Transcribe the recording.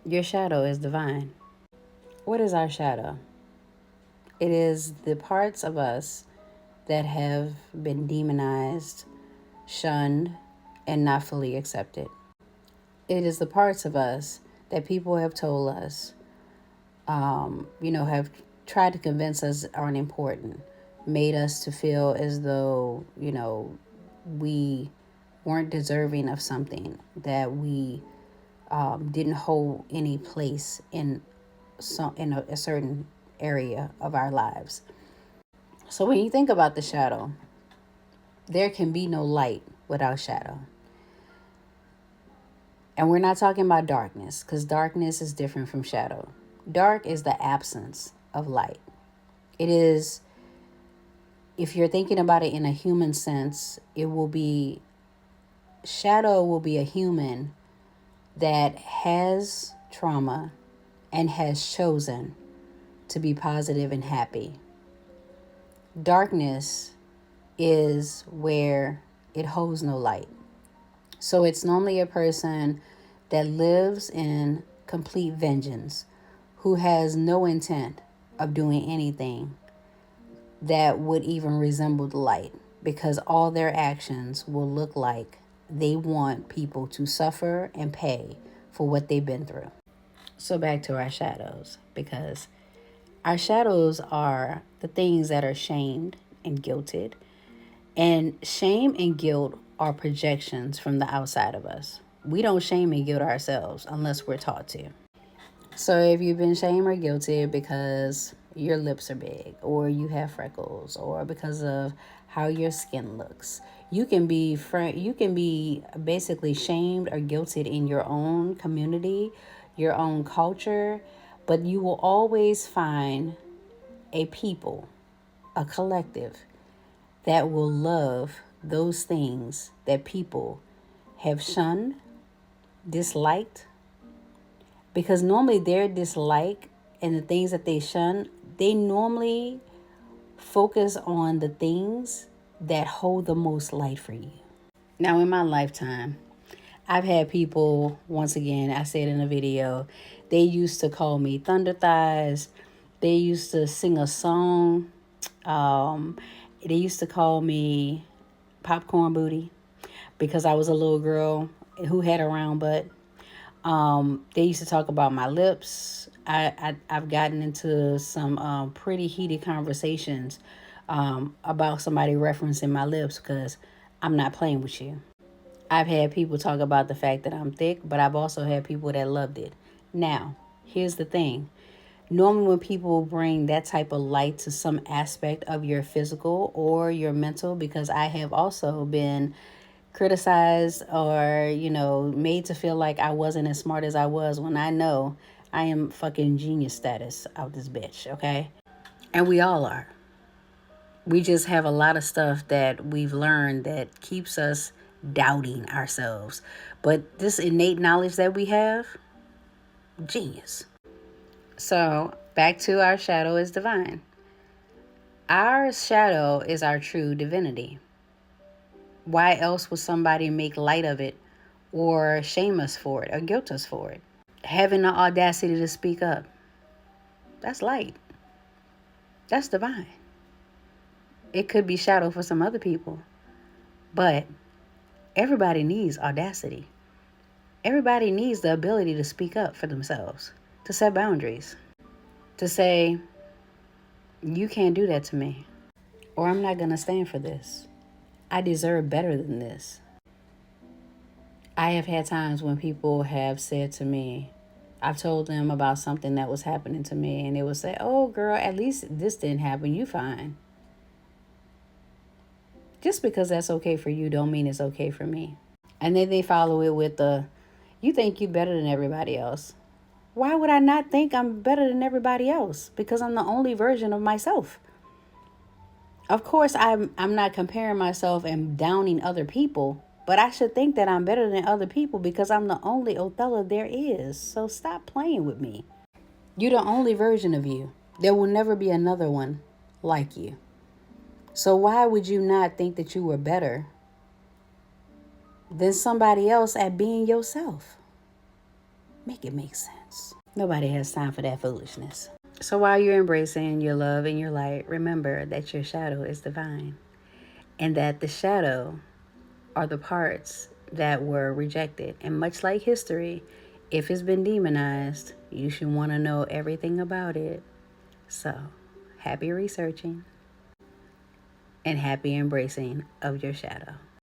Your shadow is divine. What is our shadow? It is the parts of us that have been demonized, shunned, and not fully accepted. It is the parts of us that people have told us, have tried to convince us are unimportant, made us to feel as though, we weren't deserving of something, that we didn't hold any place in a certain area of our lives. So when you think about the shadow, there can be no light without shadow. And we're not talking about darkness, because darkness is different from shadow. Dark is the absence of light. It is, if you're thinking about it in a human sense, shadow will be a human that has trauma and has chosen to be positive and happy. Darkness is where it holds no light. So it's normally a person that lives in complete vengeance, who has no intent of doing anything that would even resemble the light, because all their actions will look like they want people to suffer and pay for what they've been through. So back to our shadows, because our shadows are the things that are shamed and guilted. And shame and guilt are projections from the outside of us. We don't shame and guilt ourselves unless we're taught to. So if you've been shamed or guilted because your lips are big, or you have freckles, or because of how your skin looks, you can be basically shamed or guilted in your own community, your own culture, but you will always find a people, a collective that will love those things that people have shunned, disliked, because normally their dislike and the things that they shun, they normally focus on the things that hold the most light for you. Now, in my lifetime, I've had people, once again, I said in a video, they used to call me Thunder Thighs. They used to sing a song. Um, they used to call me Popcorn Booty because I was a little girl who had a round butt. They used to talk about my lips. I've gotten into some pretty heated conversations about somebody referencing my lips, because I'm not playing with you. I've had people talk about the fact that I'm thick, but I've also had people that loved it. Now, here's the thing. Normally when people bring that type of light to some aspect of your physical or your mental, because I have also been criticized or, made to feel like I wasn't as smart as I was, when I know I am fucking genius status out this bitch, okay? And we all are. We just have a lot of stuff that we've learned that keeps us doubting ourselves. But this innate knowledge that we have, genius. So back to our shadow is divine. Our shadow is our true divinity. Why else would somebody make light of it or shame us for it or guilt us for it? Having the audacity to speak up, that's light. That's divine. It could be shadow for some other people, but everybody needs audacity. Everybody needs the ability to speak up for themselves, to set boundaries, to say, you can't do that to me, or I'm not going to stand for this. I deserve better than this. I have had times when people have said to me, I've told them about something that was happening to me, and they will say, oh, girl, at least this didn't happen. You fine. Just because that's okay for you don't mean it's okay for me. And then they follow it with you think you're better than everybody else. Why would I not think I'm better than everybody else? Because I'm the only version of myself. Of course, I'm not comparing myself and downing other people, but I should think that I'm better than other people because I'm the only Othello there is. So stop playing with me. You're the only version of you. There will never be another one like you. So why would you not think that you were better than somebody else at being yourself? Make it make sense. Nobody has time for that foolishness. So while you're embracing your love and your light, remember that your shadow is divine and that the shadow are the parts that were rejected. And much like history, if it's been demonized, you should want to know everything about it. So, happy researching and happy embracing of your shadow.